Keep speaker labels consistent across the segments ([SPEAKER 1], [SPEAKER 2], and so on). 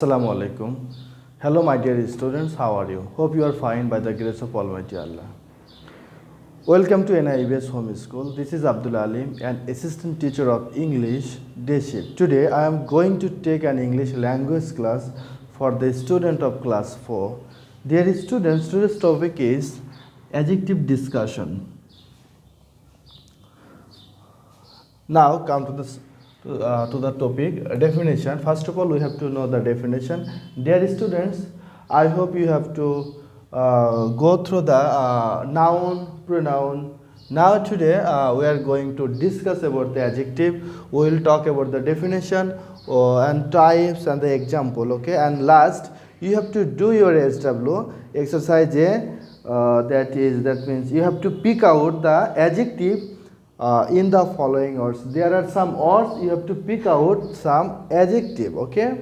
[SPEAKER 1] Assalamu alaikum. Hello my dear students, how are you? Hope you are fine by the grace of Almighty Allah. Welcome to NIEBS Home School. This is Abdul Alim, an assistant teacher of English day shift. Today I am going to take an English language class for the student of class 4. Dear students, today's topic is adjective discussion. Now come to the topic definition. First of all, we have to know the definition. Dear students, I hope you have to go through the noun, pronoun. Now today we are going to discuss about the adjective. We will talk about the definition and types and the example. Okay, and last you have to do your SW exercise A. That means you have to pick out the adjective in the following words. There are some words, you have to pick out some adjective. Okay,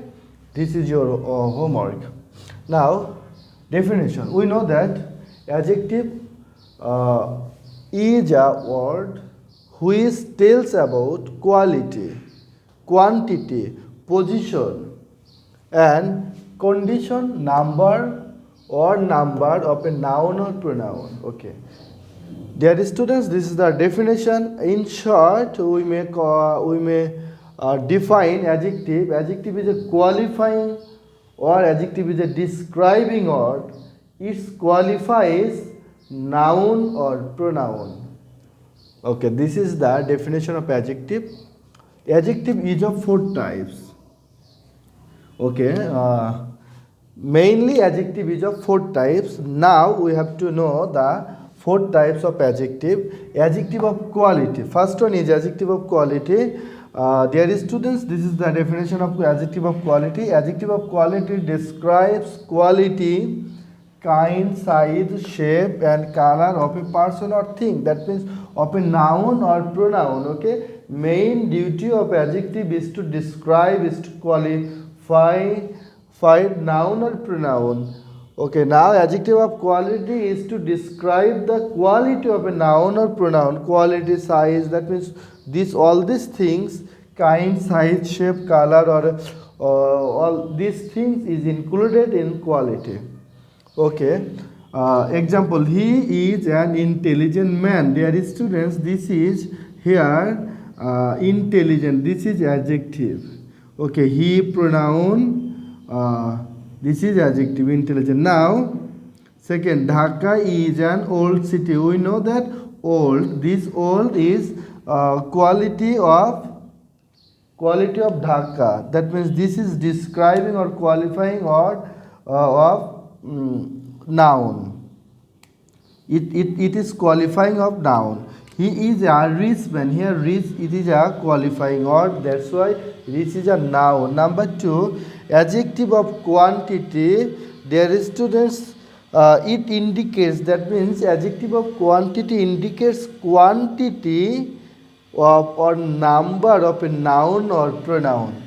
[SPEAKER 1] this is your homework. Now definition, we know that adjective is a word which tells about quality, quantity, position and condition, number of a noun or pronoun. Okay, dear students, this is the definition. In short, we may define adjective. Adjective is a qualifying or adjective is a describing word. It qualifies noun or pronoun. Okay, this is the definition of adjective. Adjective is of 4 types. Okay, mainly adjective is of 4 types. Now we have to know the 4 types of adjective. Adjective of quality. First one is adjective of quality. Dear students, this is the definition of adjective of quality. Adjective of quality describes quality, kind, size, shape and color of a person or thing. That means of a noun or pronoun. Okay, main duty of adjective is to describe, is to qualify noun or pronoun. Okay, now adjective of quality is to describe the quality of a noun or pronoun. Quality, size, that means all these things, kind, size, shape, color or all these things is included in quality. Okay, example, he is an intelligent man. Dear students, this is here intelligent, this is adjective. Okay, he pronoun, this is adjective, intelligent. Now, second, Dhaka is an old city. We know that old. This old is quality of Dhaka. That means this is describing or qualifying or of noun. It is qualifying of noun. He is a rich man. Here, rich, it is a qualifying word. That's why rich is a noun. Number 2, adjective of quantity. Dear students, it indicates, that means adjective of quantity indicates quantity of or number of a noun or pronoun.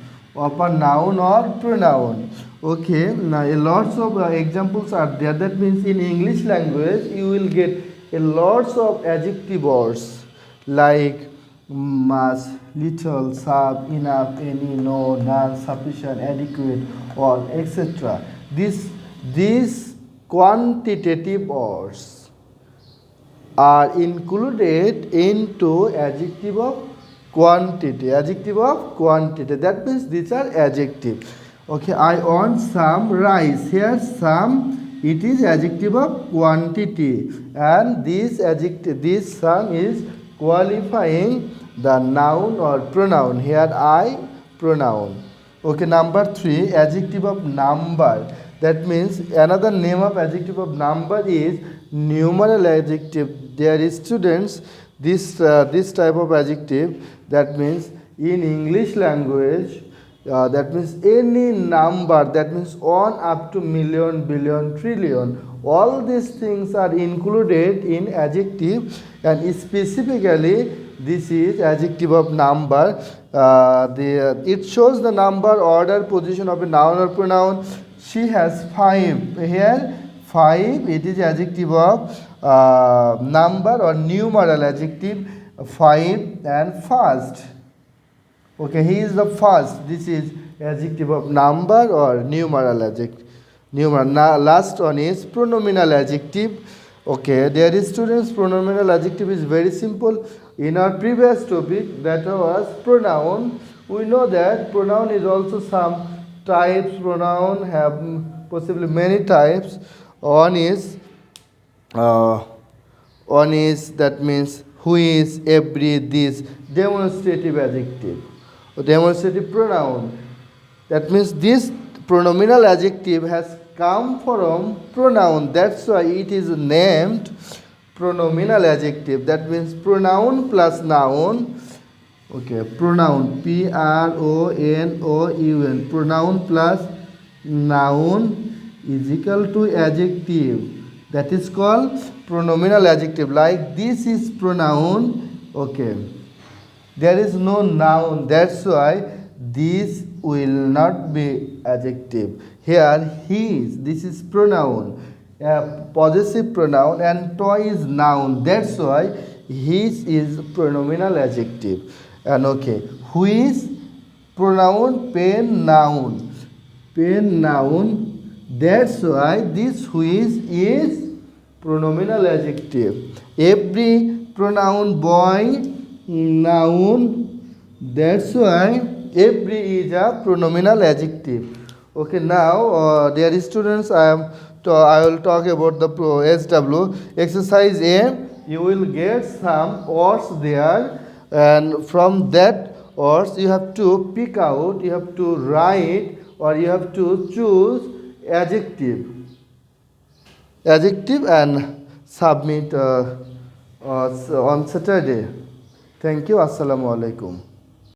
[SPEAKER 1] Okay, now lots of examples are there. That means in English language you will get a lots of adjective words like much, little, some, enough, any, no, none, sufficient, adequate, all, etc. These quantitative words are included into adjective of quantity. Adjective of quantity. That means these are adjective. Okay, I want some rice. Here some, it is adjective of quantity, and this adjective, this some is qualifying the noun or pronoun. Here I, pronoun. Okay, number 3, adjective of number. That means another name of adjective of number is numeral adjective. Dear students, this type of adjective, that means in English language, that means any number, that means 1 up to million, billion, trillion, all these things are included in adjective, and specifically this is adjective of number. It shows the number, order, position of a noun or pronoun. She has 5. Here 5, it is adjective of number or numeral adjective. 5 and fast. Okay, he is the first. This is adjective of number or numeral adjective. Last one is pronominal adjective. Okay, dear students, pronominal adjective is very simple. In our previous topic, that was pronoun, we know that pronoun is also some types. Pronoun have possibly many types. One is uh, that means who is, every, this, demonstrative adjective, or demonstrative pronoun. That means this pronominal adjective has come from pronoun. That's why it is named pronominal adjective. That means pronoun plus noun. Okay, pronoun, Pronoun. Pronoun plus noun is equal to adjective. That is called pronominal adjective. Like this is pronoun. Okay, there is no noun. That's why this will not be adjective. Here, his, this is pronoun, possessive pronoun, and toy is noun. That's why his is pronominal adjective. And okay, who is pronoun, pen, noun. Pen, noun. That's why this who is pronominal adjective. Every pronoun, boy, noun. That's why every is a pronominal adjective. Okay, now, dear students, I will talk about the SW. Exercise A, you will get some words there, and from that words you have to pick out, you have to write, or you have to choose adjective and submit on Saturday. Thank you. Assalamu alaikum.